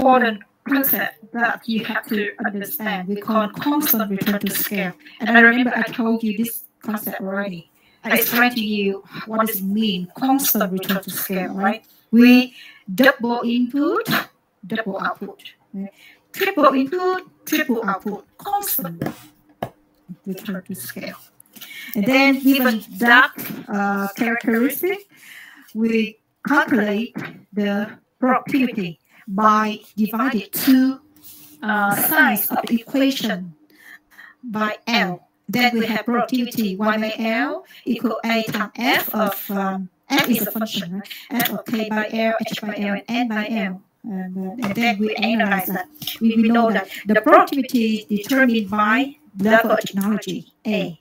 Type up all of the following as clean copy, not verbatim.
important concept that you have to understand. We call constant return to scale. And I remember I told you this concept already. I explained to you what does it mean, constant return to scale, right? We double input, double output. Right? Triple input, triple output, constant return to scale. And then given that characteristic, we calculate the productivity by dividing two sides of the equation by L. Then we have productivity y by L equal A times F of F is a function, right? F of K by L, H by L, and N by L. And then we analyze that. We know that the productivity is determined by level of technology, A.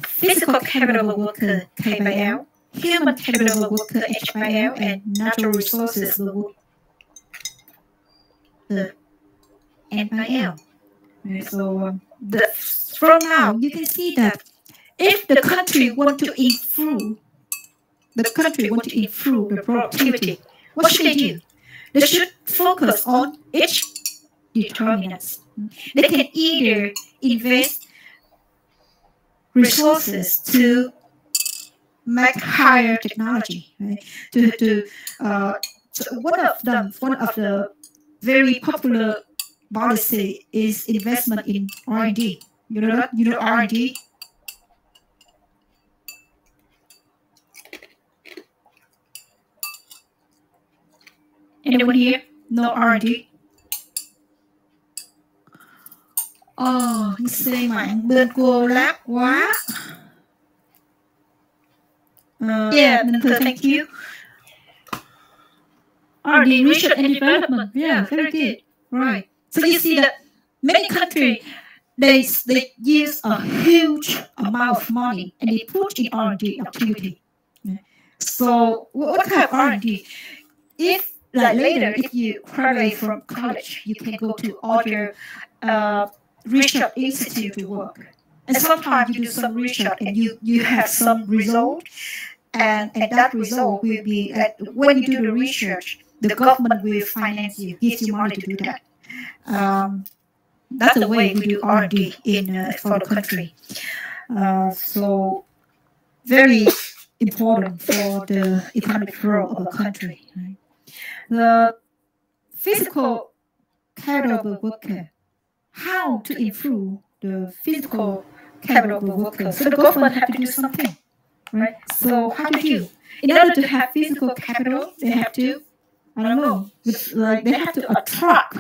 Physical capital of a worker, K by L. Human capital of a worker, H by L. And natural resources of a worker, N by L. So from now, you can see that if the country want to improve the productivity, what should they do? They should focus on each determinants. They can either invest resources to make higher technology. Right? So one of the very popular policy is investment in R&D. You know that? You know R&D? Anyone here know R&D? You say mạng bên cô lát quá. Yeah, thank you. R&D, research and development. Yeah, very good. Right. So you see that many countries, they use a huge amount of money and they put in R&D activity. So what kind of R&D? If later, if you graduate from college, you can go to other research institute to work. And sometimes you do some research and you have some result. And that result will be when you do the research, the government will finance you, gives you money to do that. That's the way we do R&D for the country. So very important for the economic growth of a country. Right? The physical capital of a worker. How to improve the physical capital of a worker? So the government have to do something, right? So how to do? In order to have physical capital, they have to, I don't know, they have to attract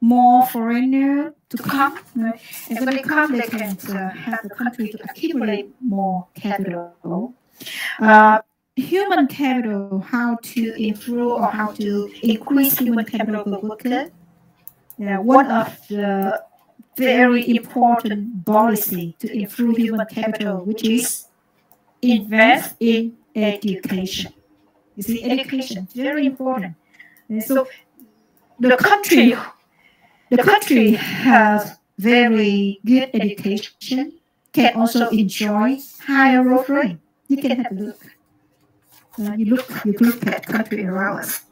more foreigners to come, right? And when they come, they can have the country to accumulate more capital. Human capital, how to improve or how to increase human capital of a worker. One of the very important policy to improve human capital, which is invest in education. You see, education is very important. And so the country has very good education, can also enjoy higher growth rate. You can have a look. You look at country around us.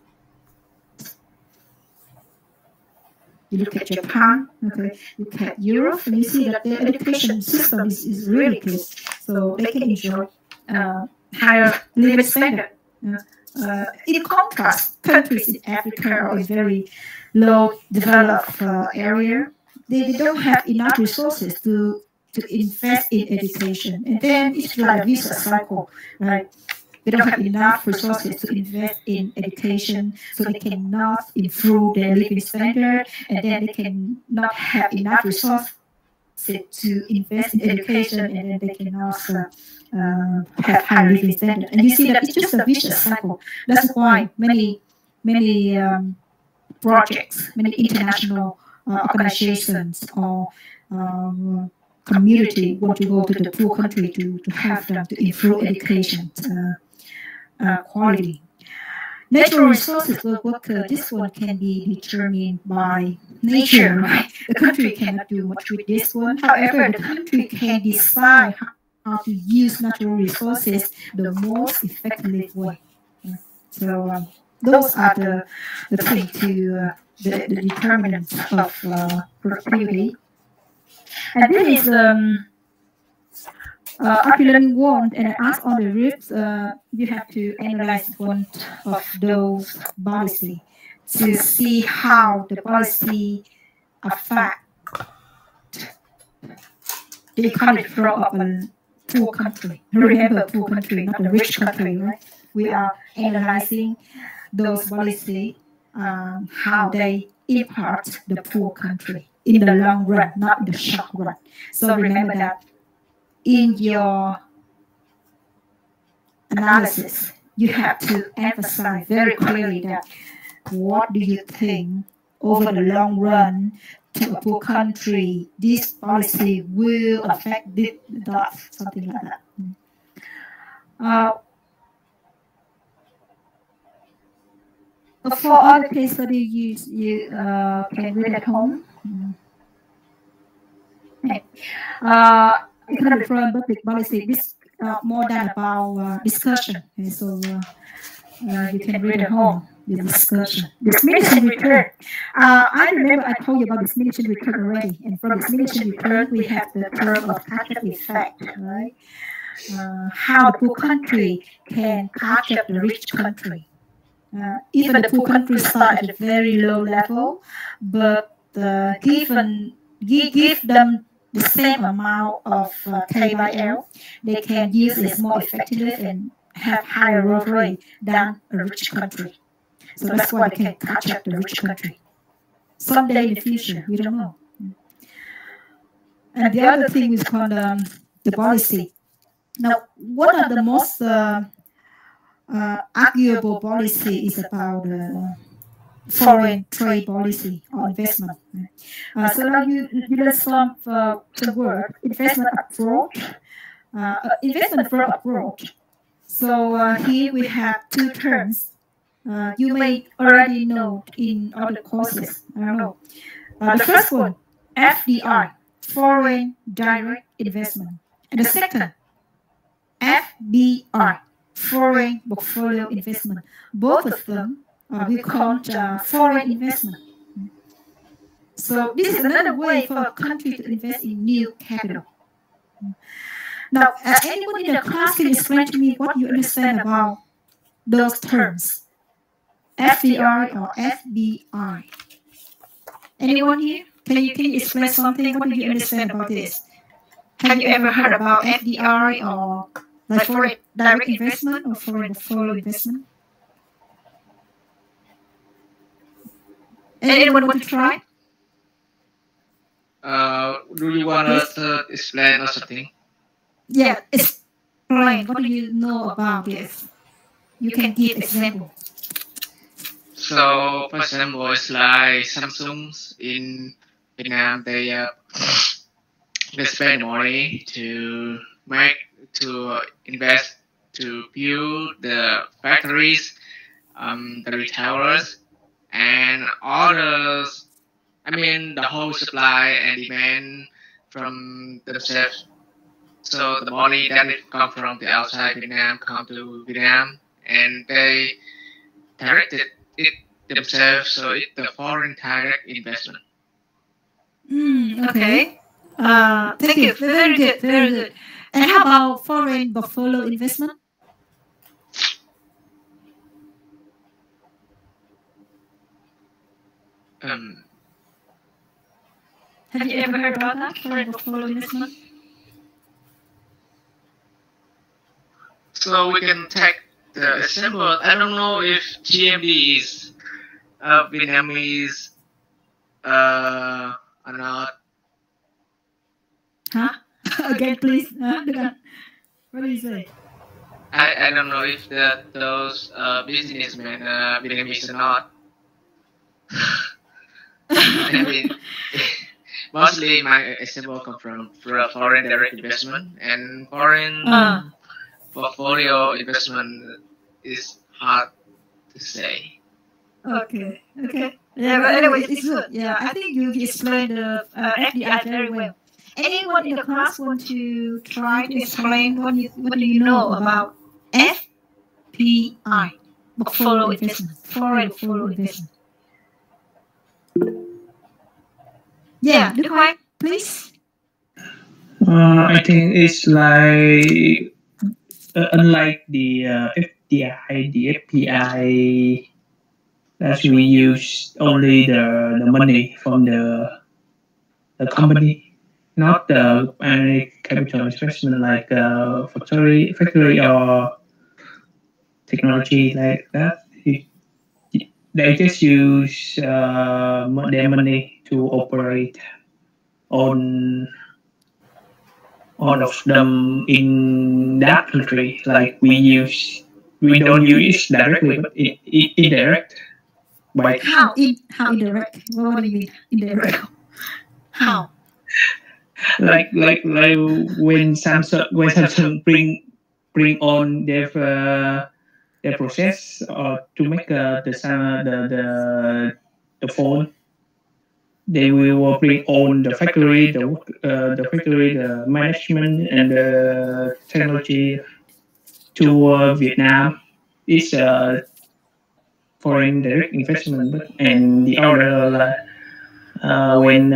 You look at Japan, okay, you look at Europe, and you see that their education system is really good. So they can enjoy higher living standard. In contrast, countries in Africa or in very low developed area, they don't have enough resources to invest in education. And then it's like a vicious cycle, right? They don't have enough resources to invest in education, so they cannot improve their living standard, and then they cannot have enough resources to invest in education, and then they can also have high living standard. And you see that it's just a vicious cycle. That's why many projects, many international organizations or community want to go to the poor country to have them to improve education quality. Natural resources for worker, this one can be determined by nature, right? The country cannot do much with this one. However, the country can decide how to use natural resources the most effective way. So those are the things the determinants of productivity. And this is after learning one and ask on the roots, you have to analyze one of those policy to see how the policy affect the economic growth of a poor country. Remember, poor country, not a rich country, right? We are analyzing those policy, how they impact the poor country in the long run, not in the short run. So remember that in your analysis, you have to emphasize very clearly that what do you think over the long run to a poor country, this policy will affect this, that, something like that. For other case study, you can read at home. Economic foreign public policy. This more than about discussion. Okay, so you can read at home the discussion. Diminishing return. I remember I told you about diminishing return already, and from diminishing return we have the term of catch-up effect, right? How the poor country can catch up the rich country. Even the poor country start at a very low level, but give them the same amount of KYL, they can use it more effectively and have higher growth rate than a rich country. So that's why they can catch up the rich country. Someday in the future, we don't know. And the other thing is called the policy. Now, one of the most arguable policy is about foreign trade policy or investment. So now you learn some word investment abroad, investment from abroad. So here we have two terms. You may already know in other courses. I don't know. The first one, FDI, foreign direct investment, and the second, FBI, foreign portfolio investment. Both of them we call foreign investment. So this is another way for a country to invest in new capital. Now, anyone in the class can explain to me what you understand about those terms, FDI or FBI? Anyone here? Can you explain something? What do you understand about this? Have you ever heard about FDI or like foreign direct investment or foreign portfolio investment? Anyone want to try? Do you want us to explain or something? Yeah, explain. What do you know about this? You can give example. So, for example, it's like Samsung's in Vietnam. They spend money to invest to build the factories, the retailers, and others. I mean, the whole supply and demand from themselves. So the money that come from the outside Vietnam come to Vietnam, and they directed it themselves. So it's the foreign direct investment. Okay. Thank you. Very good. Very good. And how about foreign portfolio investment? Have you ever heard about that, foreign portfolio investment? So we can take the example. I don't know if GMB is Vietnamese or not. Huh? Again, please. What do you say? I don't know if those businessmen Vietnamese or not. I mean, mostly my example come from foreign direct investment, and foreign portfolio investment is hard to say. Okay. Yeah, but anyway, it's good. Yeah, I think you explained the FDI very well. Anyone in the class want to try to explain what do you know about FPI, portfolio investment, foreign portfolio investment? Yeah, Đức Hoan, please. I think it's like unlike the FDI, the FPI, that we use only the money from the company, not the any capital investment like factory or technology like that. They just use their money to operate on all of them in that country. Like we don't use it directly, but indirect. By How indirect? What do you mean indirect? How? like when Samsung bring on their process to make the phone. They will bring on the factory, the management and the technology to Vietnam. It's a foreign direct investment, and the other when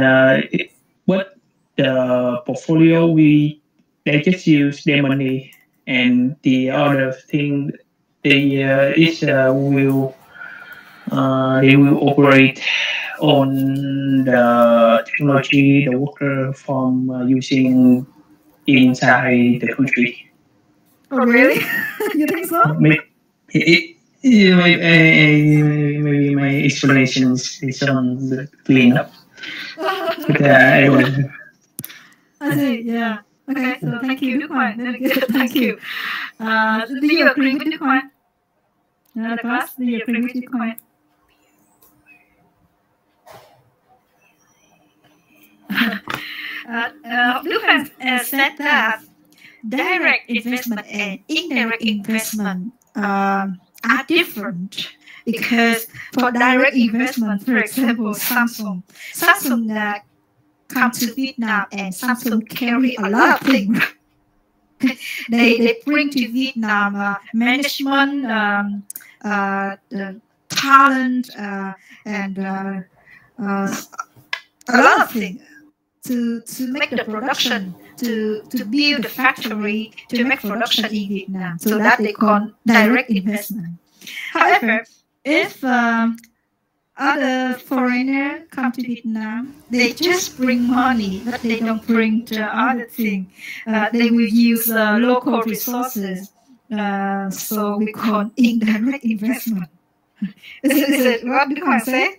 but the portfolio they just use their money, and the other thing they will operate on the technology the worker from using inside the country. Oh, really? You think so? Maybe my explanation is on clean up. But I see. Yeah. Okay. So thank you, Đức Hoan. Very good. Thank you. Do you agree with Đức Hoan? The class, do you agree with Đức Hoan? Đức Hoan said that direct investment and indirect investment are different because for direct investment, for example, Samsung come to Vietnam and Samsung carry a lot of things. They bring to Vietnam management, the talent, and a lot of things to make the production, to build the factory, to make production in Vietnam. So that they call direct investment. However, if other foreigners come to Vietnam, they just bring money, but they don't bring the other thing. They will use local resources. So we call indirect investment. Is it what Đức Hoan say?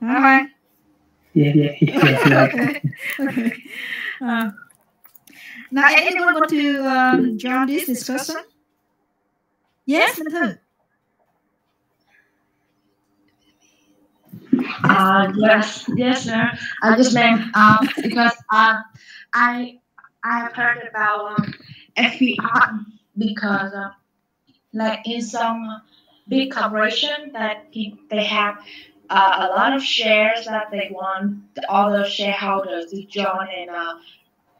Hoan? Yeah. Okay. Okay. Now, anyone want to join this discussion? Yes, Minh Thư. Yes, sir. I just meant because I've heard about FBR because like in some big corporation that they have a lot of shares that they want the other shareholders to join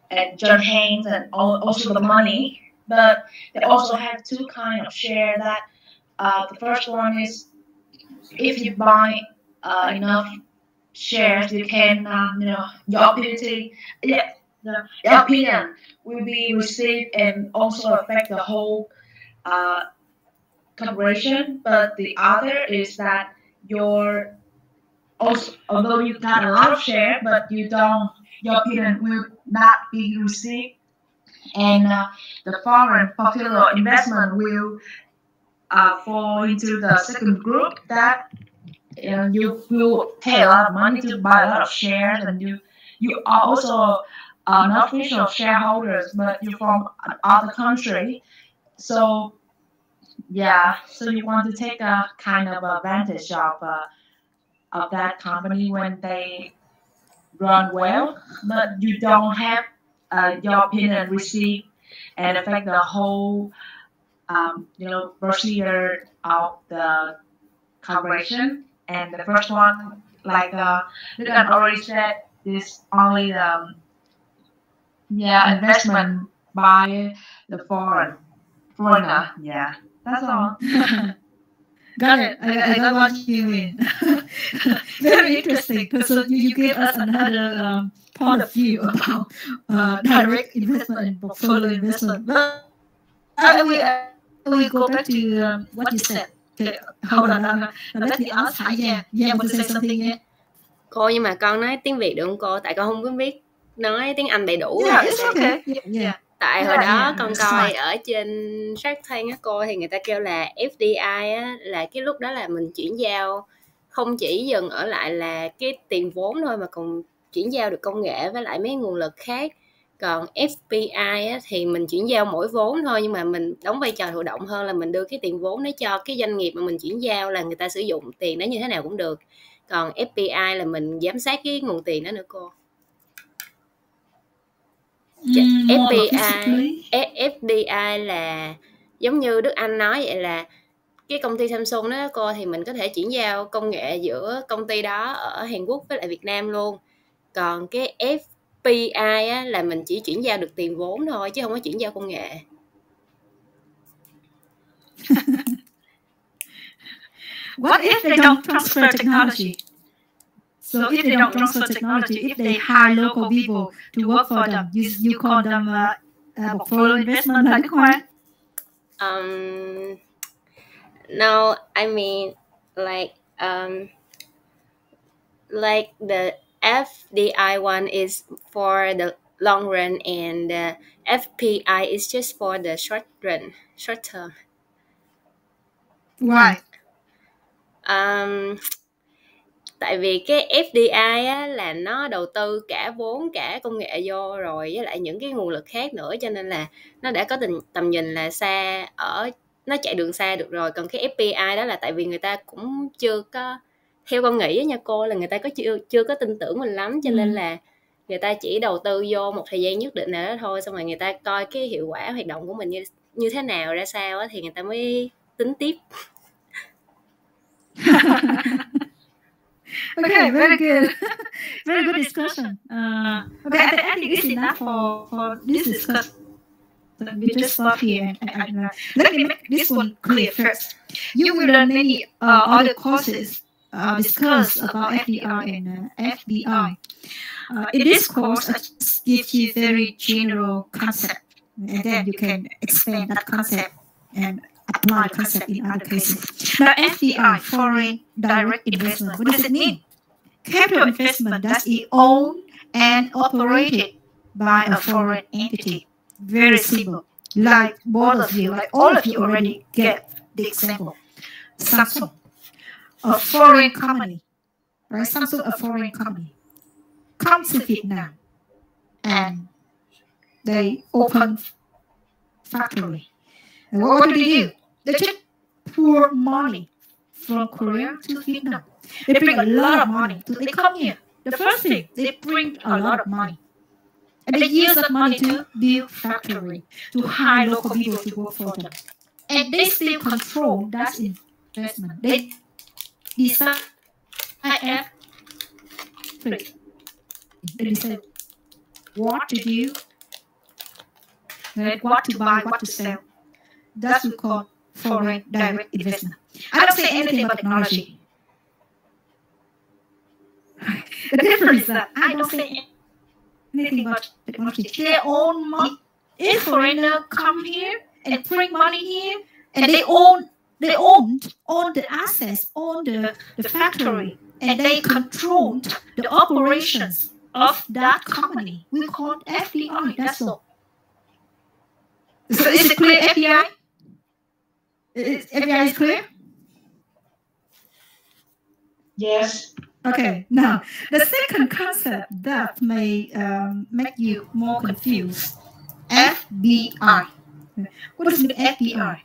and join hands and also the money. But they also have two kind of share that the first one is if you buy enough shares, you can, your opportunity, yeah, your opinion will be received and also affect the whole uh, corporation. But the other is that your also, although you got a lot of share, but you don't, your opinion will not be received, and the foreign popular investment will fall into the second group that you will pay a lot of money to buy a lot of shares, and you are also not official shareholders, but you're from another country. So yeah, so you want to take a kind of advantage of that company when they run well, but you don't have your opinion received and affect the whole procedure of the corporation. And the first one, like Lucan already said, is only the investment by the foreigner. Yeah, that's all. Got it. I got what you mean. Very interesting. So you give us another point of view about direct investment and portfolio investment. But I will go back to what you said. Okay, hold on. Now let me ask Hải Giang. Giang want to say something yet? Cô, nhưng mà con nói tiếng Việt được không cô? Tại con không có biết nói tiếng Anh đầy đủ. Yeah, it's okay. Yeah. Tại hồi đó con coi ở trên Shark Tank á cô, thì người ta kêu là FDI á, là cái lúc đó là mình chuyển giao không chỉ dừng ở lại là cái tiền vốn thôi, mà còn chuyển giao được công nghệ với lại mấy nguồn lực khác. Còn FPI á, thì mình chuyển giao mỗi vốn thôi, nhưng mà mình đóng vai trò thụ động hơn, là mình đưa cái tiền vốn đó cho cái doanh nghiệp mà mình chuyển giao, là người ta sử dụng tiền đó như thế nào cũng được. Còn FPI là mình giám sát cái nguồn tiền đó nữa cô. FDI là giống như Đức Anh nói vậy, là cái công ty Samsung đó cô, thì mình có thể chuyển giao công nghệ giữa công ty đó ở Hàn Quốc với lại Việt Nam luôn. Còn cái FPI á, là mình chỉ chuyển giao được tiền vốn thôi, chứ không có chuyển giao công nghệ. What if they don't transfer technology? So if they don't transfer technology, if they hire local people to work for them, you call them portfolio investment hả Đức Hoa? No, I mean like the FDI one is for the long run, and the FPI is just for the short term. Why? Tại vì cái FDI á, là nó đầu tư cả vốn cả công nghệ vô rồi, với lại những cái nguồn lực khác nữa, cho nên là nó đã có tầm nhìn là xa, nó chạy đường xa được rồi. Còn cái FPI đó là tại vì người ta cũng chưa có, theo con nghĩ nha cô, là người ta chưa có tin tưởng mình lắm, cho nên là người ta chỉ đầu tư vô một thời gian nhất định nào đó thôi, xong rồi người ta coi cái hiệu quả hoạt động của mình như thế nào ra sao á, thì người ta mới tính tiếp. Okay, very good. Very good discussion. Okay, I think it's enough for this discussion. We just stop here and let me make this one clear first. You will learn many other courses discuss about FDR and FBI. In this course, I just give you very general concept, and then you can expand that concept and apply the concept in other cases. Now, FDI, foreign direct investment, what does it mean? Capital investment that is owned and operated by a foreign entity. Very simple. Like all of you already get the example. Samsung, a foreign company, right? Samsung, a foreign company, comes to Vietnam and they open factory. And what do? They just pour money from Korea to Vietnam. They bring a lot of money. They come here. The first thing, they bring a lot of money. And they use that money to build factory, to hire local people to work for them. And they still control that investment. They decide everything. They decide what to do, what to buy, what to sell. That's what we call foreign direct investment. I don't say anything about technology. The difference is that I don't say anything about technology. Their own money. If foreigner come here and bring money here, and they own all the assets, own the factory, and they control the operations of that company. We call it FDI. That's all. So is it clear, FDI? FDI is clear? Yes. Okay, now the second concept that may make you more confused, FBI. What does it mean, FBI?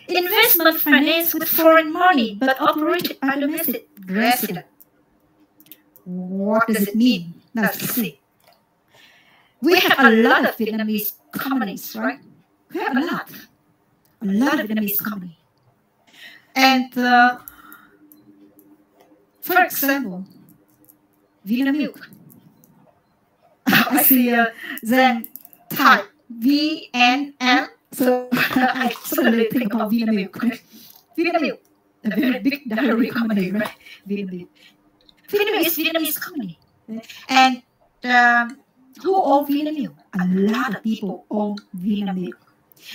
Investment financed with foreign money but operated by domestic resident. What does it mean? Now let's see. We have a lot of Vietnamese companies, right? We have a lot of Vietnamese companies. And for example, Vietnam Milk. I see then type VNM. So I suddenly think about Vietnam Milk. Vietnam Milk. a very big diary company, right? Vietnamese. Vietnamese is Vietnamese company. And who own Vietnamese? A lot of people own Vietnamese.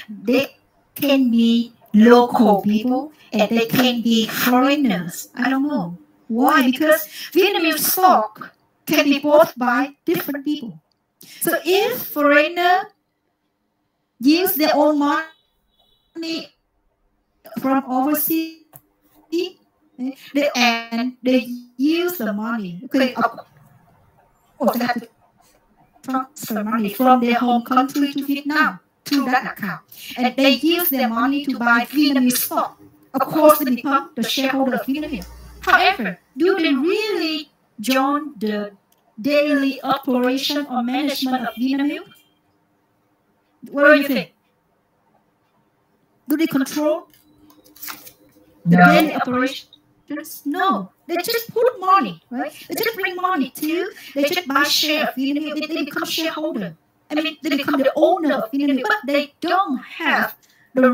They can be local people and they can be foreigners. I don't know. Why? Because Vietnamese stock can be bought by different people. So if foreigner use their own money from overseas, and they use the money, okay, of course they have to transfer money from their home country to Vietnam through that account. And they use their money to buy Vietnamese stock. Of course, they become the shareholder of Vietnamese. However, do they really join the daily operation or management of Vietnamese? What do you think? Do they control the daily operations? No. They just put money, right? They just bring money to, they just buy share of Vietnamese. They become shareholder. I mean, they become the owner of Vietnamese, but they don't have the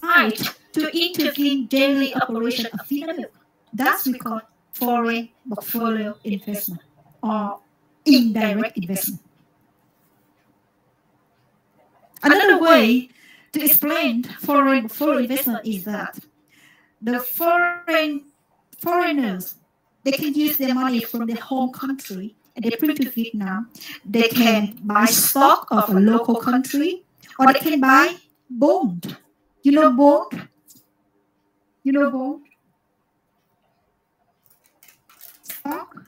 right to intervene daily operation of Vietnamese. That's we call foreign portfolio investment or indirect investment. Another way to explain foreign portfolio investment is that the foreigners, they can use their money from their home country and they bring to Vietnam. They can buy stock of a local country or they can buy bond. You know bond? You know bond? Stock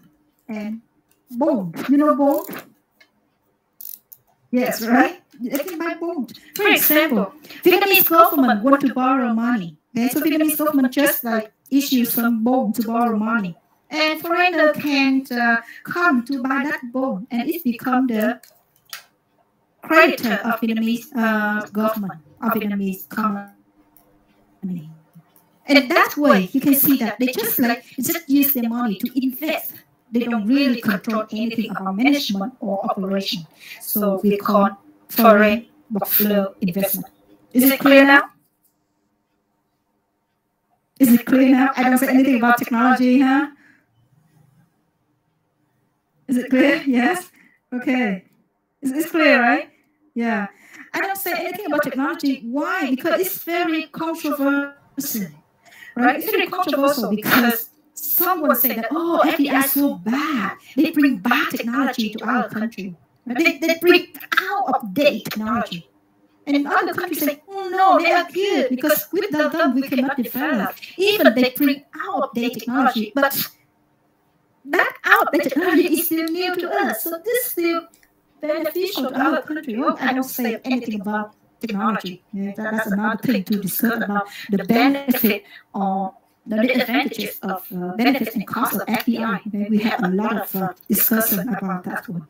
and bond. You know bond? Yes, right? They can buy bond. For example, Vietnamese government want to borrow money. And so Vietnamese government just like issue some bond to borrow money. And foreigner can come to buy that bond and it become the creditor of Vietnamese government, of Vietnamese company. And that way you can see that they just use their money to invest. They don't really control anything about management or operation. So we call foreign portfolio investment. Is it clear now? Is it clear now? I don't say anything about technology, huh? Is it clear? Yes? Okay. It's clear, right? Yeah. I don't say anything about technology. Why? Because it's very controversial. Right? It's very controversial because someone say that, oh, FDI is so bad. They bring bad technology to our country. Right? They bring out of date technology. And other countries say, oh no, they are good because without them we cannot develop. Even they bring out of date technology, but that out of date technology is still new to us. So this is still beneficial to our country. Oh, I don't say anything about technology. Yeah, that's another thing to discuss about the benefit or the disadvantages of benefits and costs of FDI. Okay? We have a lot of discussion about that one.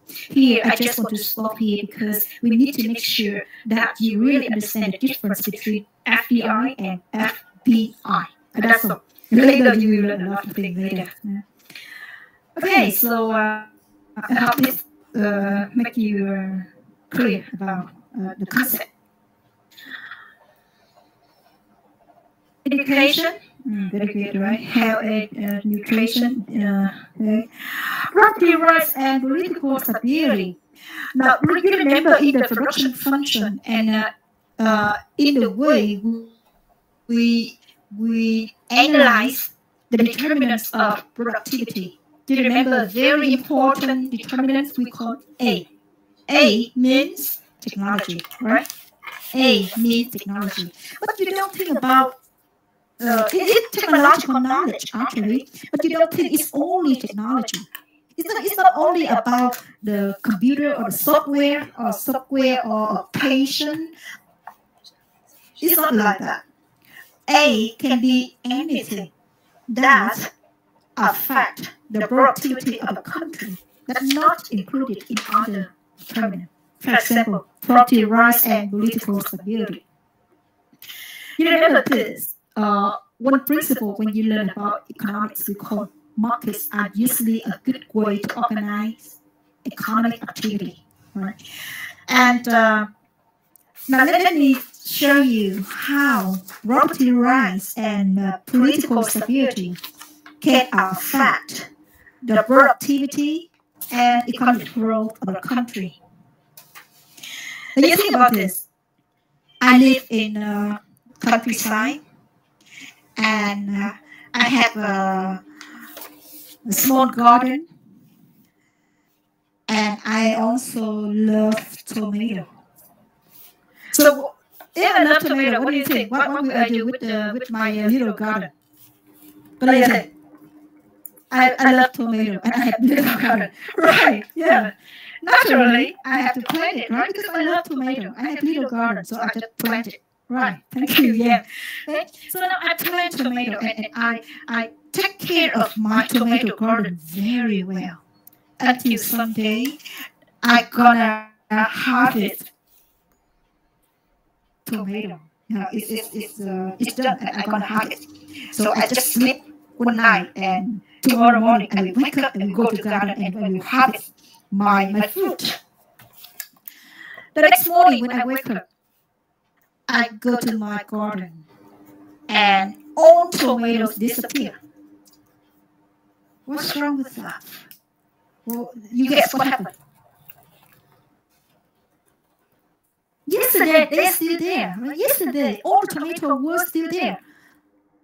Here, I just want to stop here because we need to make sure that you really understand the difference between FDI and FBI. That's all. Later, you will learn a lot of things later. Yeah. Okay, so I hope this make you clear about the concept. Education, very good, right? Health and nutrition, property rights and political stability. Now, you remember in the production function and in the way we analyze the determinants of productivity. Do you remember very important determinants we call A? A means technology, right? A means technology. But you don't think about it's technological knowledge actually, but you don't think it's only technology. It's not only about the computer or the software or a patient. It's not like that. A can be anything that affect the productivity of a country that's not included in other determinants. For example, property rights and political stability. You remember this? One principle when you learn about economics, we call markets are usually a good way to organize economic activity, right? And now let me show you how property rights and political stability can affect the productivity and economic growth of a country. Now you think about this. I live in countryside, and I have a small garden, and I also love tomato. So if I love tomato, what do you think? What will I do with my little garden? What do you think? I love tomato and I have little garden. Right, yeah. Naturally, I have to plant it, right? Because I love tomato. I have little garden, so I just plant it. Right, thank you, yeah. Okay? So now I plant tomato and I take care of my tomato garden very well. Until someday I gonna harvest tomato. It's done and I gonna harvest. So I just sleep one night and tomorrow morning I will wake up and go to garden and I will harvest my fruit. The next morning when I wake up, I go to my garden and all tomatoes disappear. What's wrong with that? Well, you guess what happened? Yesterday they're still there. Right? Yesterday all the tomatoes were still there.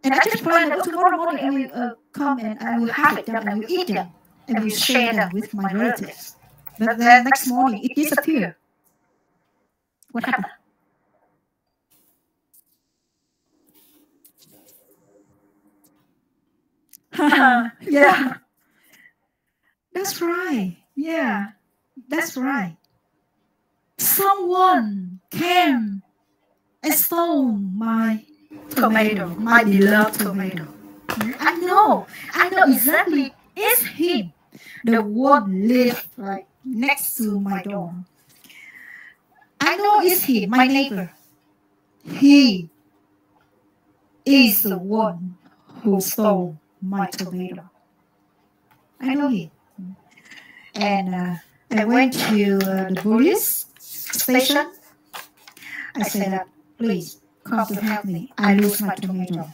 And I just plan that tomorrow morning I will come and I will harvest them and I will eat them and I will share them with my relatives. But then next morning it disappeared. What happened? Yeah, that's right. Yeah, that's right. Someone came and stole my tomato, my beloved tomato. I know exactly. It's him, the one live right next to my door. I know it's him, my neighbor. He is the one who stole my tomato. I know him. And I went to the police station. I said, please come to help me. I lose my tomato.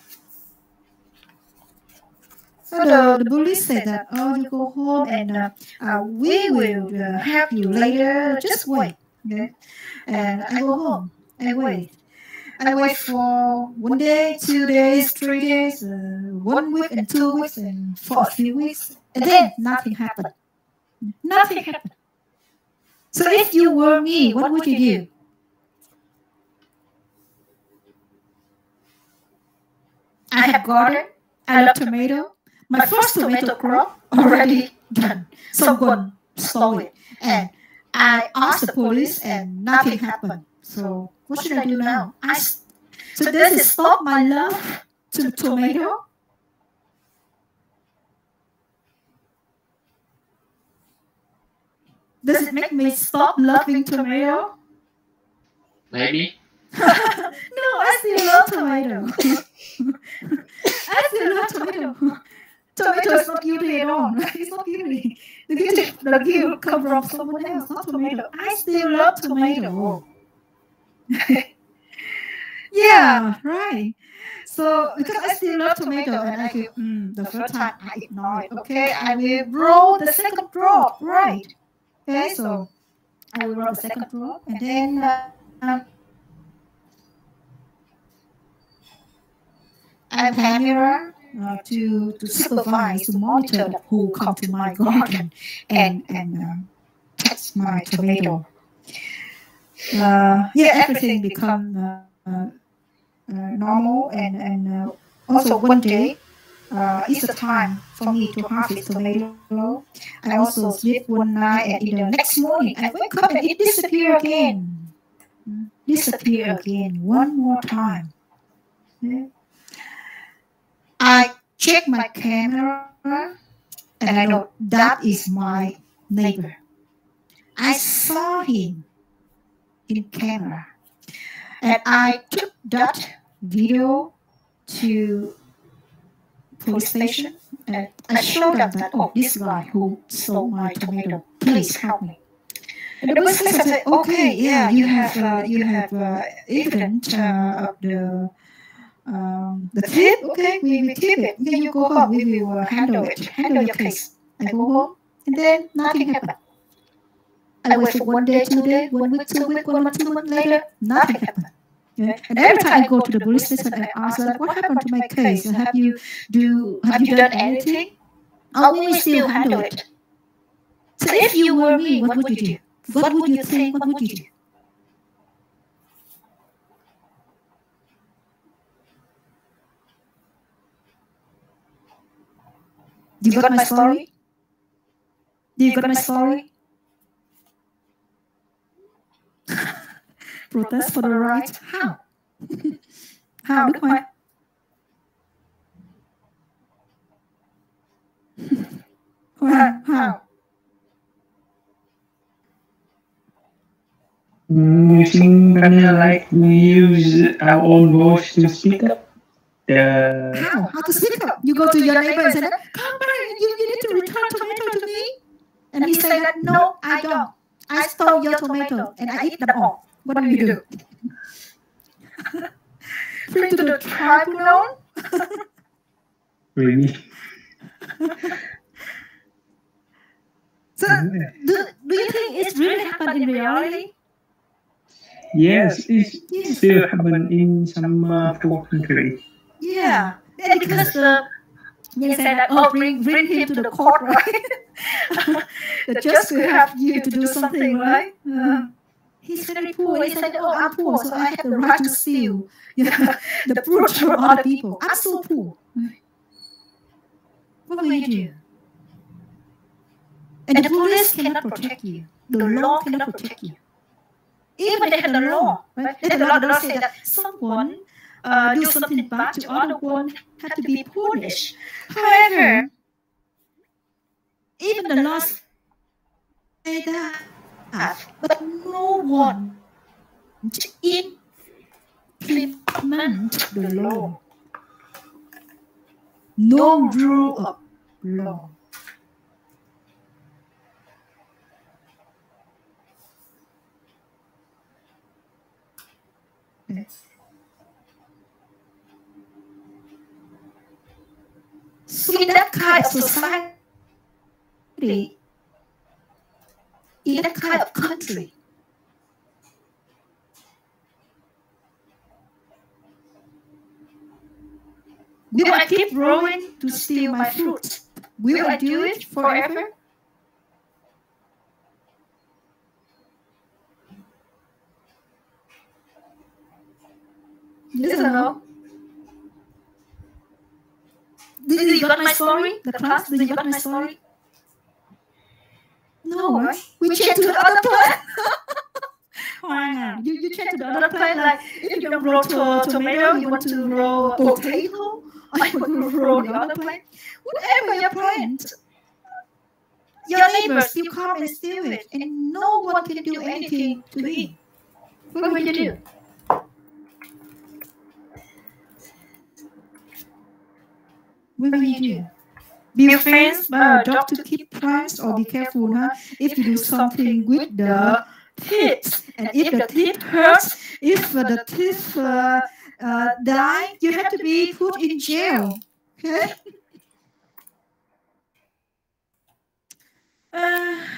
So the police said that, oh, you go home and we will help you later. Just wait. Okay? And I go home. I wait. I wait for 1 day, 2 days, 3 days, 1 week and 2 weeks and for a few weeks. And then nothing happened. Nothing happened. So if you were me, what would you do? I have garden. I love tomato. My first tomato crop already done. Someone stole it. And I asked the police and nothing happened. So what should I do now? So does it stop my love to tomato? Does it make me stop loving tomato? Maybe. No, I still love tomato. I still love tomato. Tomato is not guilty at all. It's not guilty. The guilt comes from someone else, not tomato. I still love tomato. Yeah, right. So because I still love tomato and I feel the first time I ignore it. Okay, I will roll the second crop, right? Okay, so I will roll the second crop and then I have camera to supervise, to monitor who come to my garden and touch my tomato. Everything become normal and also 1 day is the time for me to harvest tomato. I also sleep one night and in the next morning I wake up and it disappear again. Disappear again one more time. Okay. I check my camera and I know that is my neighbor. I saw him in camera and I took that video to police station and I showed them that, oh, this guy who stole my tomato, please help me. And the policeman said, "Okay, yeah, you have evidence of the tip. Okay, we tip it. Okay, you go home. We will handle your case." I go home, and then nothing happened. I wait for 1 day, 2 day, 1 week, 2 week, 1 month, 2 months later, nothing happened. Yeah. And every time I go to the police station, I ask them, "What happened to my case? Have you done anything?" "Oh, we will still handle it." So if you were me, what would you do? What would you think? What would you do? Do you got my story? Do you got my story? Protest for the right? How? How, Đức Hoa? How? You think like we use our own voice to speak up? How to speak up? You go to your neighbor and say, "Come back, you need to return tomato to me." And he say that, "No, I don't. I stole your tomato and I eat them all." What do you do? Bring to the tribunal? Really? So, do you think it's really happened in reality? Yes, it still happen in some poor country. Yeah, and because you say that, "Oh, bring him to the court," right? The judge will have you to do something, right? He's very poor. He said, "Oh, I'm poor, so I have the right to steal the fruit from other people. I'm so poor." What will you do? And the police cannot protect you. The law cannot protect you. Even they have the law, right? The law say that someone do something bad to other one have to be punished. However, even the law say that, but no one to implement the law. No rule of law. So in that kind of society, in that kind of country, will I keep growing to steal my fruit? Will I do it forever? Yes or no? Did you got my story? The class, did you got my story? No, right? We change to the other plant. You change to the other plant. Like if you don't grow tomato, you want to grow potato, or you want to grow the other plant. Whatever your plant, your neighbors still come and steal it, and no one can do anything to it. What will you do? What will you do? Be friends, dog to keep friends, or be careful, huh? If you do something with the teeth, and if the teeth hurts, if the teeth die, you have to be put in jail. Okay?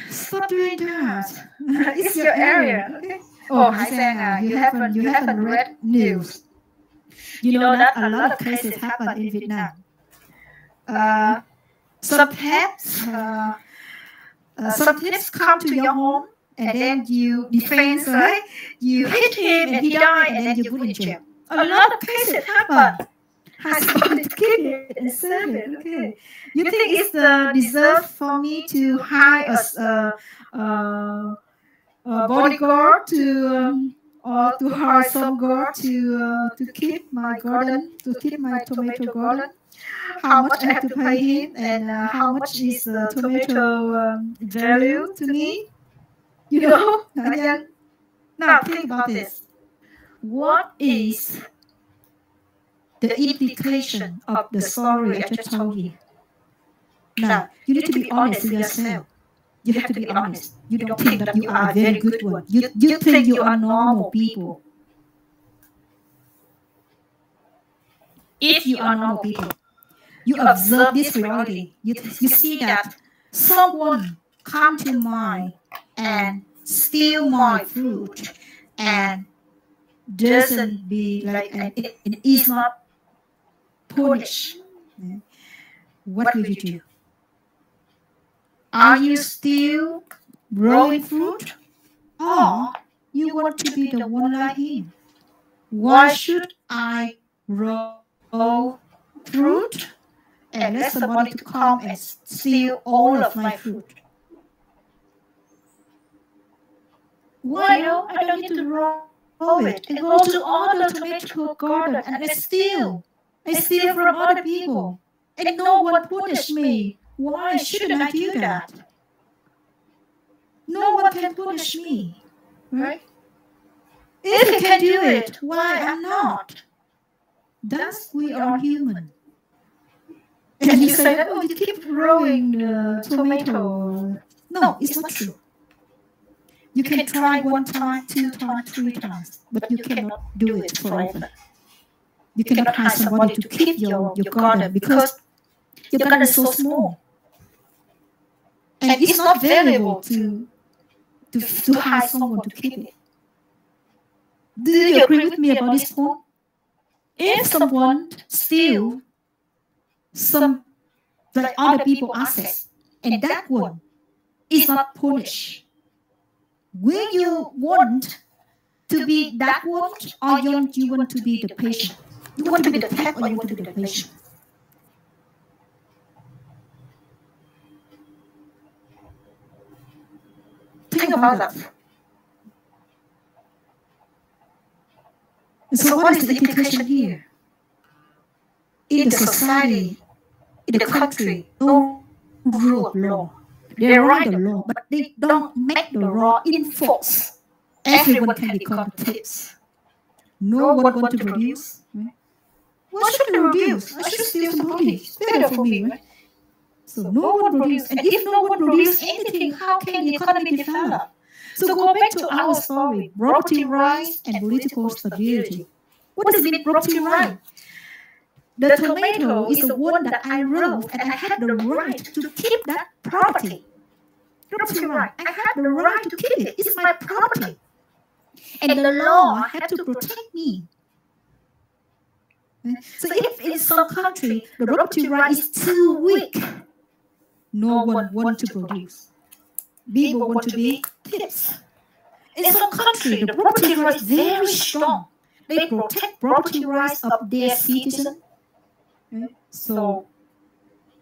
Stop doing that. It's your area. Okay? Oh, Hải Giang, you haven't read news. You know that a lot of cases happen in Vietnam. Some thieves come to your home, and then you defend, right? You hit him and he died, and then you put in jail. A lot of cases happen. Has somebody to keep it and serve it. Okay. You think it's deserve for me to hire a bodyguard or to hire some guard to keep my garden, to keep my tomato garden? How much I have to pay him, and how much is the tomato value to me? You know? Now think about this. What is the implication of the story I just told you? Now, you need to be honest with yourself. You have to be honest. You don't think that you are a very good one. You think you are normal people. If you are normal people, you observe this reality. You see that someone come to mind and steal my fruit and doesn't be like and is not punished. What will you do? Are you still growing fruit? Or you want to be the one like him? Why should I grow fruit and let somebody to come and steal all of my fruit? Why no? I don't need to grow it. I go to other tomato garden and I steal. I steal from other people. And no one punish me. Why shouldn't I do that? No one can punish me. Right? If you can do it, why I'm not? Thus we are human. And you say that, oh, you keep growing the tomato. No, it's not true. You can try 1 time, 2 times, 3 times, but you cannot do it forever. You cannot hire somebody to keep your garden because your garden is so small. And it's not valuable to hire someone to keep it. Do you agree with me about this point? If someone steals some like other people's assets and that one is not punished, will you want to be that one or you want to be the patient? You want to be the pet or you want to be the patient? Think about that. So what is the implication here? In the society, in the country, no rule of law. They write the law, but they don't make the law in force. Everyone can become thieves. No one wants to produce. Right? Why should I produce? I should steal somebody. It's better for me, right? So no one produces. And if no one produces anything, how can the economy develop? So go back to our story, property rights and political stability. What does it mean, property right? The tomato is the one that I wrote and I had the right to keep that property. Property right. I had the right to keep it. It's my property. And the law had to protect me. So if in some country the property right is too weak, no one wants to produce. People want to be thieves. In some country, the property right is very strong. They protect property rights of their citizens. So,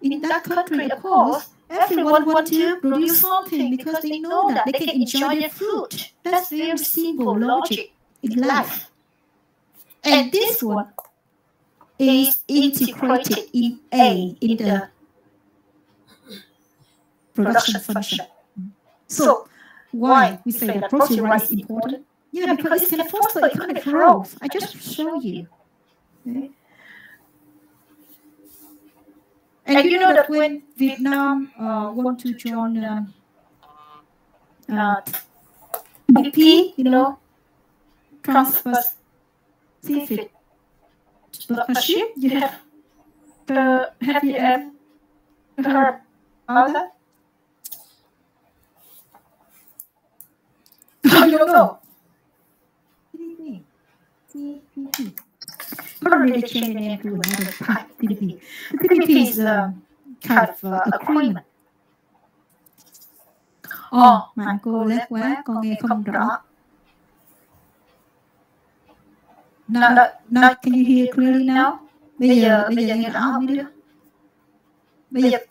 in that country, of course, everyone wants to produce something because they know that they can enjoy their fruit. That's very simple logic in life. And this one is integrated in the production function. So, why we say that property right is important? Yeah, because it can foster economic growth. I just show you. Okay. And you know that when Vietnam want to join BP, Trans-Pacific Partnership, you have you ever heard about that? I don't know. TPP. Probably they change the name to another TPP. The TPP is kind of agreement. Mạng cô lét quá, con nghe không rõ. Now, can you hear clearly now? Bây giờ nghe rõ không mấy đứa?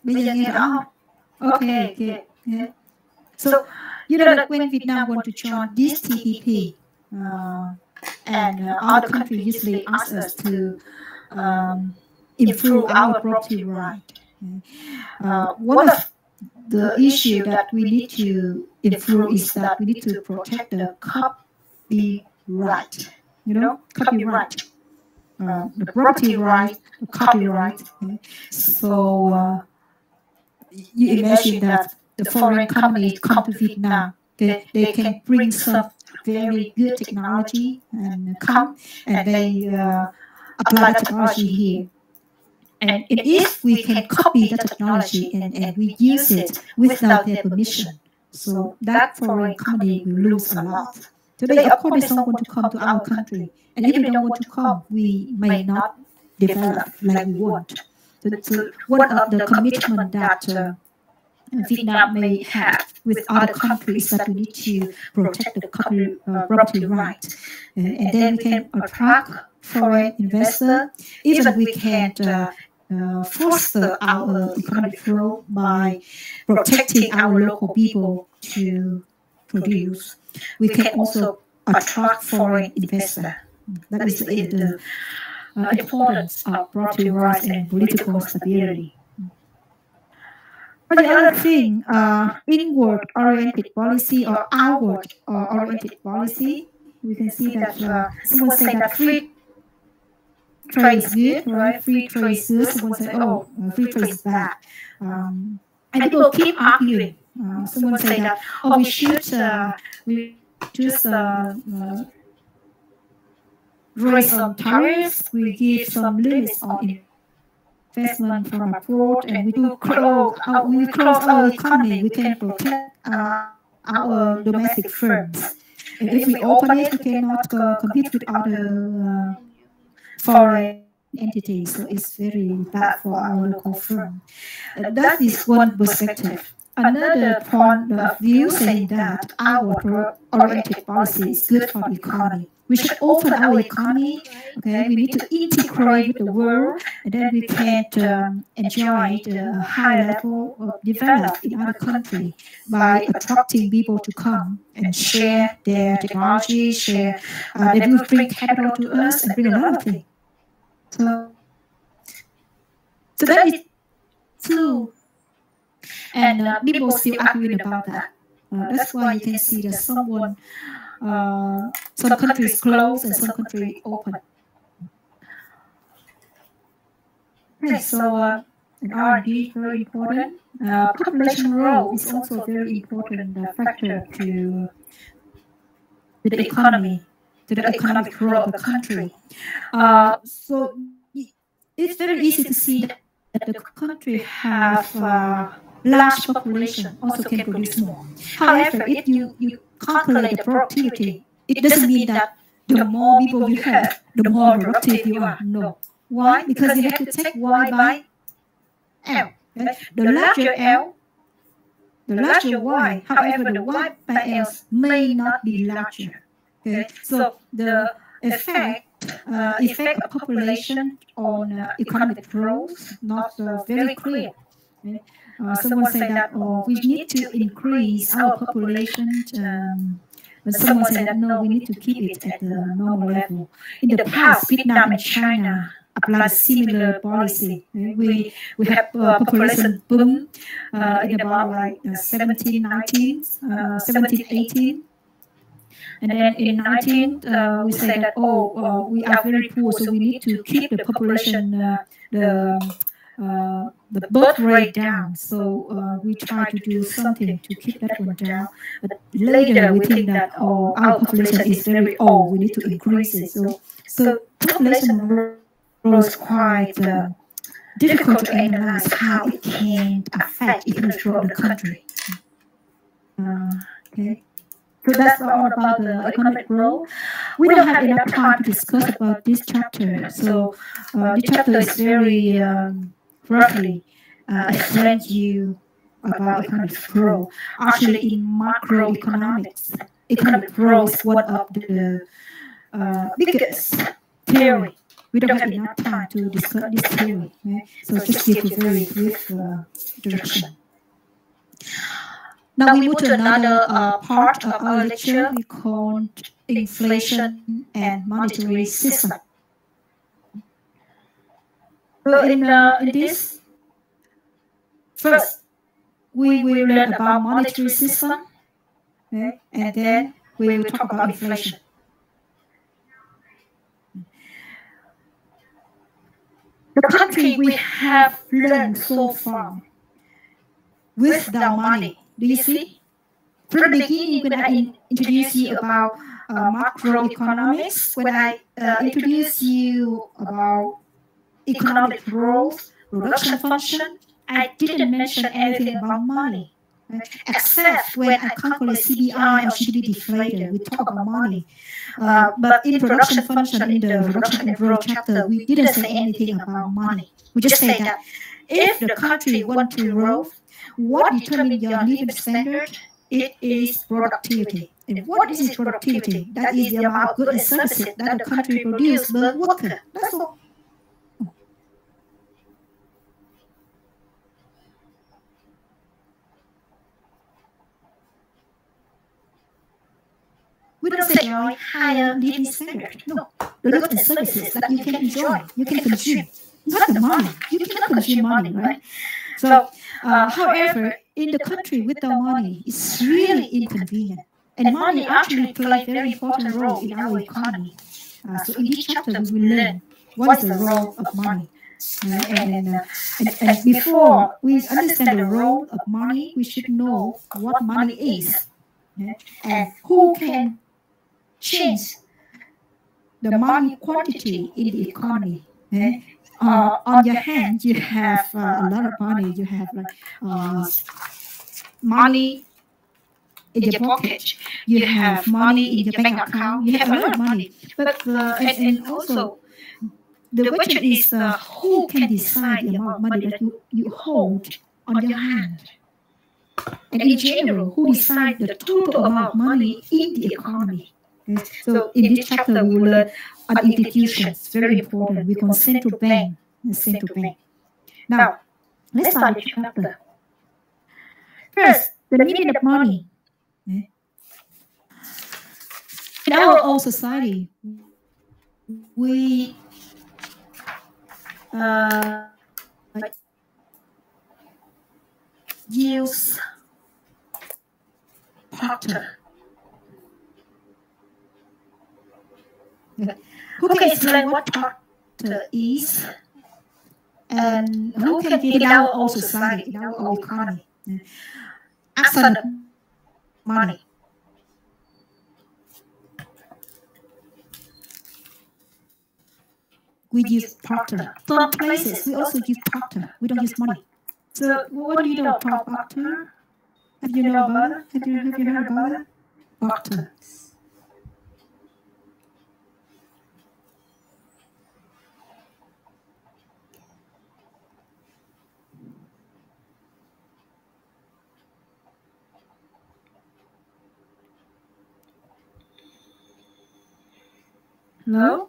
Bây giờ nghe rõ không? Okay. Yeah. So, you know that when Vietnam want to join this TPP, and other countries usually ask us to improve our property right. One of the issue that we need to improve is that we need to protect the copyright. Copyright. The property right, the copyright. So you imagine that the foreign companies come to Vietnam, they can bring some very good technology and come and they apply the technology here. And if we can copy the technology and we use it without their permission, so that foreign company will lose a lot. Today, of course, they don't want to come to our country. And if they don't want to come, we may not develop like we want. So one of the commitment that Vietnam may have with other countries that we need to protect the property right. And then we can attract foreign investor. Even we can foster our economic growth by protecting our local people to produce. We can also attract foreign investor. That is the importance of property rights and political stability. But the other thing, inward-oriented policy or outward-oriented policy, we can see that someone say that free trade is good, right? Free trade is good. Someone say, oh, free trade is bad. And people keep arguing. Someone say that, oh, we should just raise some tariffs. We give some limits on investment from abroad, and we close our economy. We can protect our domestic firms. And if we open it, we cannot compete with other foreign entities. So it's very bad for our local firm. That is one perspective. Another point of view saying that our oriented policy is good for the economy. We should open our economy. Okay, we need to integrate with the world, and then we can enjoy the high level of development in other countries by attracting people to come and share their technology, share. They will bring capital to us and bring a lot of things. So that is two. And people still arguing about that. That's why you can see that some countries close and some countries open. Okay, so an R&D is very important. Population growth is also a very important factor to the economy, to the economic growth of the country. So it's very easy to see that the country have large population also can produce more. However, if you calculate the productivity, it doesn't mean that the more people you have, the more productive you are. No. Why? Because you have to take Y by L. Okay? The larger L, the larger Y. However, the Y by L may not be larger. Okay? So the effect of population on economic growth not very clear. Okay? Someone said that we need to increase our population. But someone said that no, we need to keep it at the normal level. In the past, Vietnam and China applied a similar policy. We have population boom in about like 1718. And then in 19, we say that, we are very poor, so we need to keep the population, the birth rate down. So we try to do something to keep that one down. But later we think that our population is very old. We need to increase it. So population growth is quite difficult to analyze how it can affect economic growth of the country. Okay. So that's all about the economic growth. We don't have enough time to discuss about this chapter. So this chapter is very roughly explain you about economic growth. Actually, in macroeconomics, economic growth is one of the biggest theory. We don't have enough time to discuss this theory. Okay? So just give a very brief direction. Now we move to another part of our lecture we call inflation and monetary system. So in this, first we will learn about monetary system, okay? And then we will talk about inflation. The country we have learned so far, without money, Do you see? From the beginning, when I introduce you about macroeconomics, when I introduce you about economic growth, production function, I didn't mention anything about money. Right? Except when I calculate CPI or GDP deflator, we talk about money. But in production function, in the production and growth chapter, we didn't say anything about money. We just say that if the country want to grow, what determines your living standard? It is productivity. And what is productivity? That is the amount of goods and services that the country produces per worker. That's all. We don't say enjoy higher living standard. No, the goods and services that you can enjoy, you can consume, not the money. You cannot consume money, right? So, however, in the country without money, it's really inconvenient, and money actually plays a very important role in our economy. So, in this chapter, we will learn what is the role of money. And before we understand the role of money, we should know what money is, and who can change the money quantity in the economy. On your hand, you have a lot of money. You have like money in your pocket. You have money in your bank account. You have a lot of money. But and also the question is who can decide the amount of money that you hold on your hand? And in general, who decides the total amount of money in the economy? So in this chapter, we will learn on institutions, very important. We call central bank. Now, let's start the chapter. First, the meaning of money. In our old society, we use barter. Who can explain what barter is? And who can give in our old society, in our old economy, action of money? We use barter. Some places we also use barter. We don't use money. So what do you know about barter? Have you know about it? Have you heard about it? Barter. Hello?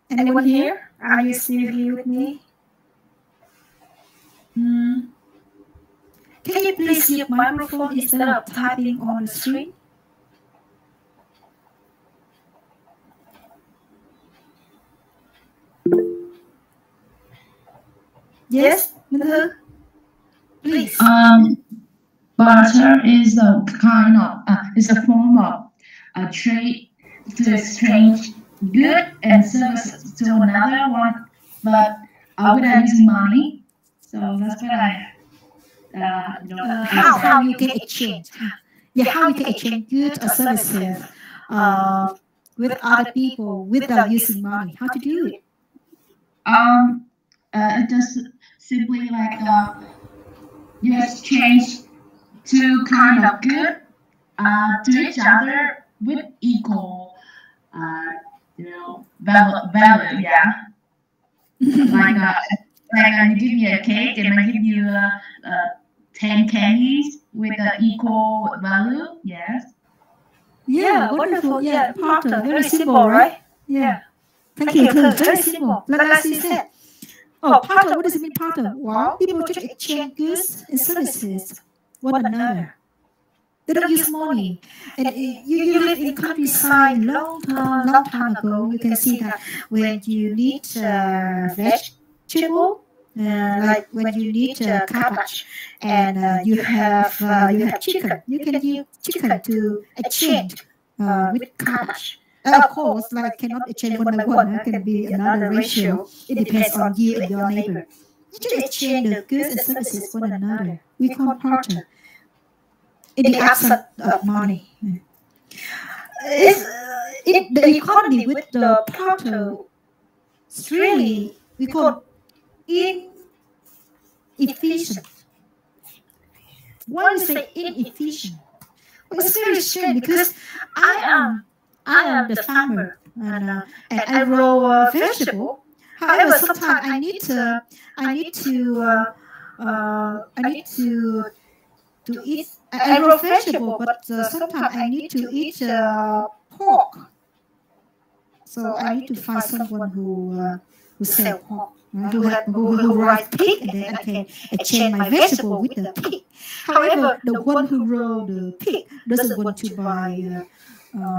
Anyone here? Are you still here with me? Can you please use microphone instead of typing on the screen? Yes, please. Barter is a kind of is a form of a trade to exchange good and services to another one, but without using money. So that's what I how you can exchange. Yeah, how you can exchange goods or services with other people without using money. How to do it? It just simply like you exchange two kind of good to each other with equal value, yeah. like I give you a cake and I give you 10 candies with equal value, yes. Yeah, wonderful. Yeah, barter, very simple, right? Yeah. Thank you. Very simple. Like you said. Oh, barter, what does it mean, barter? Well, people just exchange goods and services one another. They don't use money. And you live in countryside long time ago. You can see that when you need vegetable, like when you need cabbage, and you have chicken, you can use chicken to exchange with cabbage. Of course, like cannot exchange one by one. There can be another ratio. It depends on you and your neighbor. to exchange the goods and services one another. We call barter. In the absence of money. The economy with the barter is really, we call inefficient. Why do you say inefficient? Well, it's very strange because I am the farmer and I grow vegetable. However, sometimes I need to eat. I grow vegetable, but sometimes I need to eat pork. So I need to find someone who sell pork, who raise pig, and then I can exchange my vegetable with the pig. However, the one who grow the pig doesn't want to buy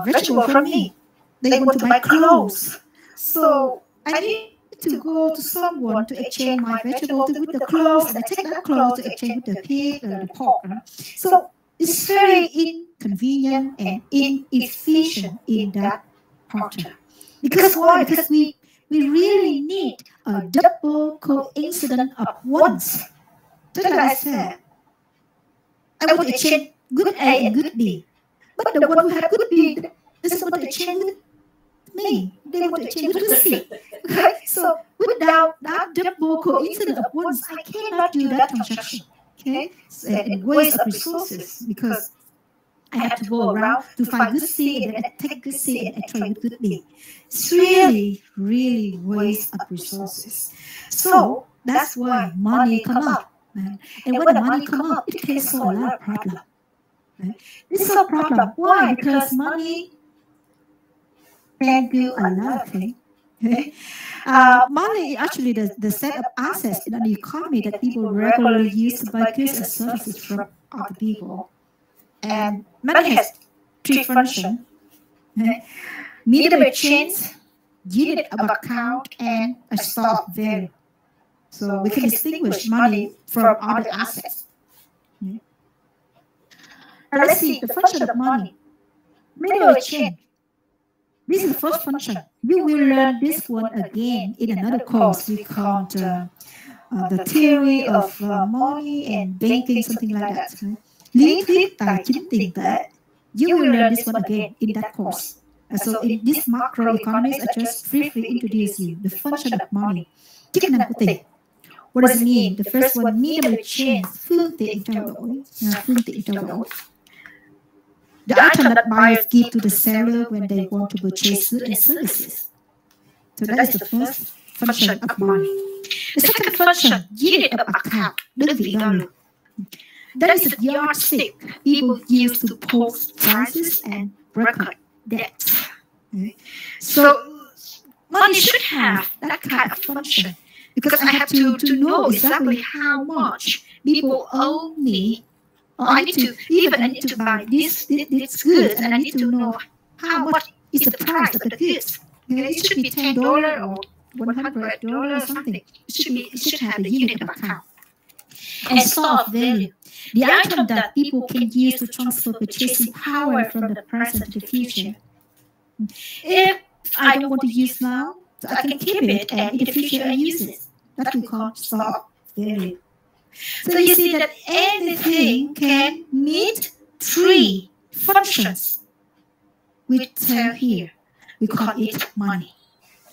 vegetable from me. They want to buy clothes. So I need to go to someone to exchange my vegetable with the clothes, and I take that clothes to exchange with the pig or the pork. So it's very inconvenient and inefficient in that barter. Because why? Because we really need a double coincidence of once. Just like I said, I want to exchange good A and good B, but the one who have good B doesn't want to exchange with me. They want to exchange with good C. Okay? So without that double coincidence of once, I cannot do that transaction. Okay? So, and waste of resources because I have to go around to find good C and then I take good C and I trade with good B. It's really, really waste of resources. So that's why money come up. Right? And when the money come up, it can solve a lot of problems. Right? This is a problem. Why? Because money can do a lot of things. Okay? Money is actually the set of assets in an economy that people regularly use to buy goods and services from other people. And money has three functions. Medium of exchange, unit of account, and a store of value. So we can distinguish money from other assets. Now let's see the function of money. Medium of exchange. This is the first function. You will learn this one again in another course we call the theory of money and banking, something like that. Lý thuyết tài chính tiền tệ. You will learn this one again in that course. So in this macroeconomics, I just briefly introduce you the function of money. Chức năng của tiền. What does it mean? The first one, medium of exchange, phương tiện trao đổi. Phương tiện trao đổi. The item that buyers give to the seller when they want to purchase goods and services. So that is the first function of money. The second function, unit of account, đơn vị đo lường. That is a yardstick people use to post prices and record debts. Okay. So money should have that kind of function because I have to know exactly how much people owe me. Or I need to buy this goods, and I need to know how much is the price of the goods. Okay? It should be $10 or $100 or something. It should have the unit of account. And store of value. The item that people can use to transfer purchasing power from the present to the future. If I don't want to use now, so I can keep it and in the future I use it. That we call store of value. So you see that anything can meet three functions. We tell here, we call it money.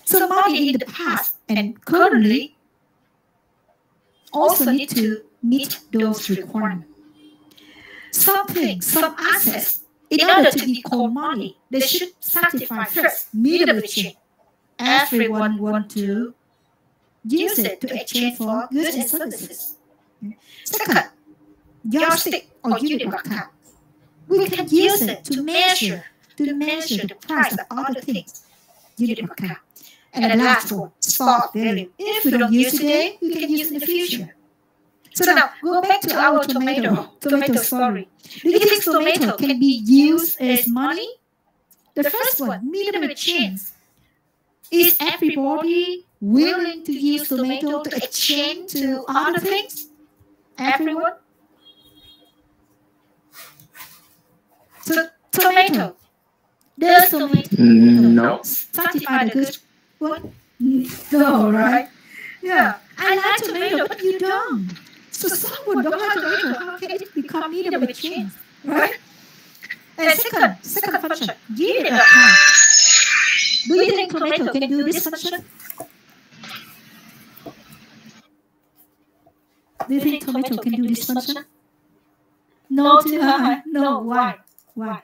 So money in the past and currently also need to meet those requirements. Some assets, in order to be called money, they should satisfy first medium of exchange. Everyone wants to use it to exchange for goods and services. Second, yardstick or unit of account. We can use it to measure the price of other things. Unit of account. And the last one, store of value. If we don't use it today, we can use it in the future. So now, go back to our tomato story. Do you think tomato can be used as money? The first one, medium of exchange. Is everybody willing to use tomato to exchange to other things? Everyone? So, tomato. Does tomato No. satisfy the good one? No, right? Yeah. I like tomato, but don't like tomato, how can it become needed with change? Right? And second function, give it a time. Do you think tomato can do this function? Do you think tomato can do this function? No, too high. No, why? Why?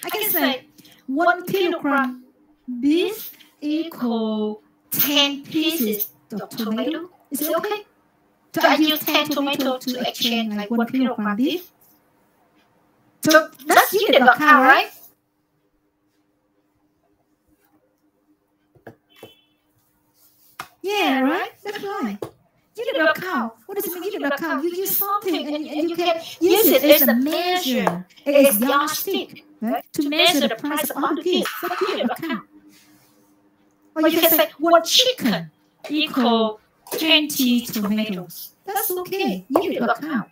I can say 1 kilogram beef equal 10 pieces of tomato. Is it okay? So I use 10 tomato to exchange like 1 kilogram beef. So that's unit of cow, right? Yeah, right? That's right. Unit of cow. What does it mean, unit of cow? You use something and you can use it as a measure, as yardstick, right? To measure the price of all the goods. That's unit of cow. Or you can say 1 chicken equal 20 tomatoes. That's okay. Unit of cow.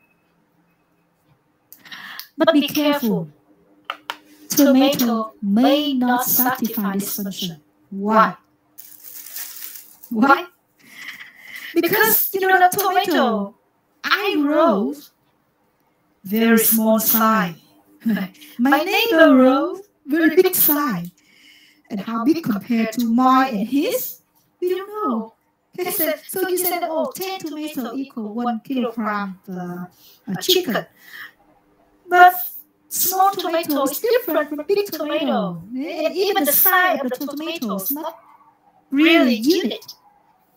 But be careful. Tomato may not satisfy this function. Why? Why? Because the tomato I grow very small size. My neighbor grows very big size. And how big compared to mine and his? We don't know. So you said, 10 tomato equal 1 kilogram chicken. But small tomato is different from big tomato. And even the size of the tomato is not really unit.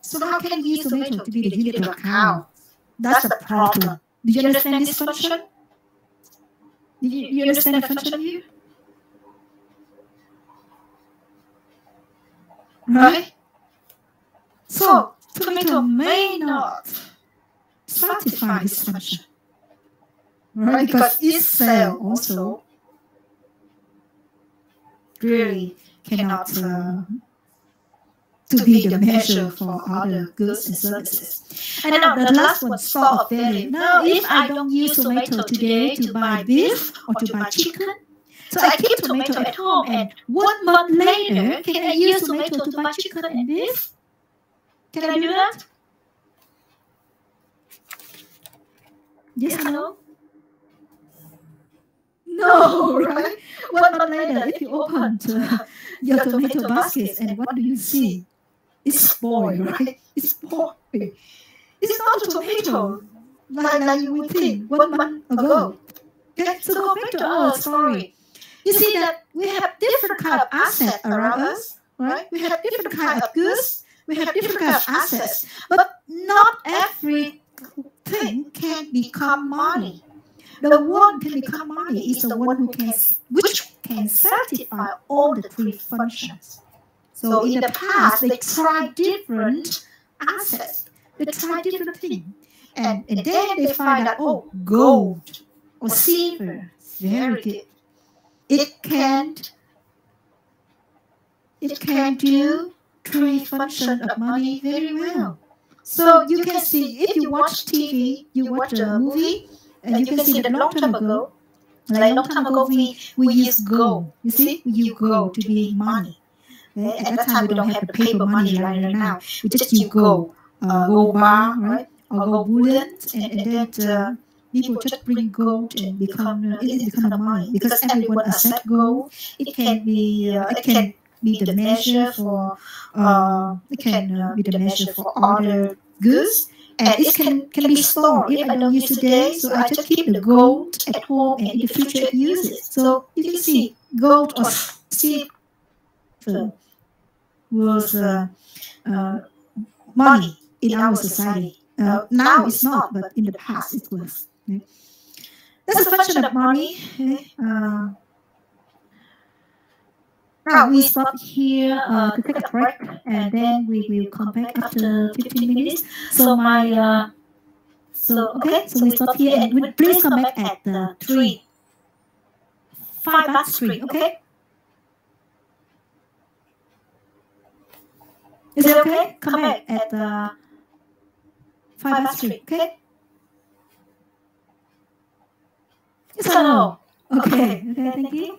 So how can we use tomato to be the unit of cow? That's the problem. Do you understand this function? Do you understand the function here? Right? So tomato may not satisfy this function. Right? Because its cell also really cannot to be the measure for other goods and services. And now the last one, store of value. Now if I don't use tomato today to buy beef or to buy chicken, so I keep tomato at home and 1 month later, can I use tomato to buy chicken and beef? Can I do that? Yes or no? No, right? 1 month later, if you open your tomato basket, and what do you see? It's spoiled, right? It's spoiled. It's not a tomato like you would think 1 month ago. Okay, so go back to our story. You see that we have different kind of assets around us, right? We have different kind of goods. We have different kind of assets, but not everything can become money. The one can become money is the one which can satisfy all the 3 functions. So in the past, they tried different assets. They tried different things. And then they find out, gold or silver, very good. It can do 3 functions of money very well. So you can see, if you watch TV, you watch a movie, and you can see that long time ago, we use gold. You see, we use gold to be money. Okay? At that time, we don't have the paper money like now. We just use gold bar, right, or gold bullion, and then people just bring gold and become the money, because everyone accepts gold. It can be the measure for other goods. And it can be stored. If I don't use today, so I just keep the gold at home, and in the future I use it. So you can see gold or silver was money in our society. Now it's not, but in the past it was. Okay? That's a function of money. Okay? Now we stop here to take a break, and then we will come back after 15 minutes. So we stop here, and please come back at 5:03. Okay? Is it okay? Come back at 5:03. Okay? Yes or no? Okay. Okay. Thank you.